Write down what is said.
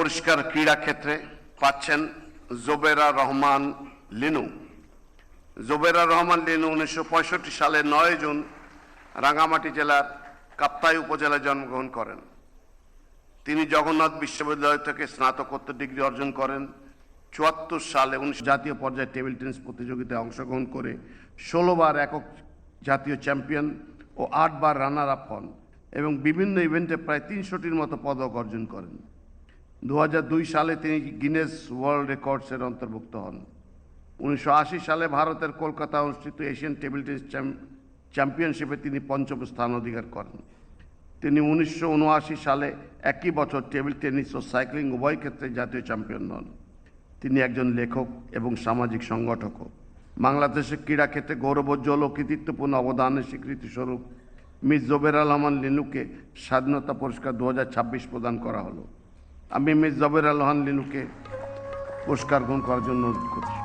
পুরস্কার ক্রীড়া ক্ষেত্রে পাচ্ছেন জোবেরা রহমান লিনু। জোবেরা রহমান লিনু 1965 সালে 9 জুন রাঙ্গামাটি জেলার কাপ্তাই উপজেলায় জন্মগ্রহণ করেন। তিনি জগন্নাথ বিশ্ববিদ্যালয় থেকে স্নাতকোত্তর ডিগ্রি অর্জন করেন। 74 সালে জাতীয় পর্যায়ে টেবিল টেনিস প্রতিযোগিতায় অংশগ্রহণ করে 16 বার একক জাতীয় চ্যাম্পিয়ন ও 8 বার রানার আপ হন এবং বিভিন্ন ইভেন্টে প্রায় 300টির মতো পদক অর্জন করেন। 2002 সালে তিনি গিনেস ওয়ার্ল্ড রেকর্ডসের অন্তর্ভুক্ত হন। 1980 সালে ভারতের কলকাতা অনুষ্ঠিত এশিয়ান টেবিল টেনিস চ্যাম্পিয়নশিপে তিনি 5ম স্থান অধিকার করেন। তিনি 1979 সালে একই বছর টেবিল টেনিস ও সাইক্লিং উভয় ক্ষেত্রে জাতীয় চ্যাম্পিয়ন হন। তিনি একজন লেখক এবং সামাজিক সংগঠকও। বাংলাদেশের ক্রীড়া ক্ষেত্রে গৌরবোজ্জ্বল ও কৃতিত্বপূর্ণ অবদানের স্বীকৃতিস্বরূপ মিস জোবেরা রহমান লিনুকে স্বাধীনতা পুরস্কার 2026 প্রদান করা হলো। আমি মিস জোবেরা রহমান লিনুকে পুরস্কার গ্রহণ করার জন্য অনুরোধ করছি।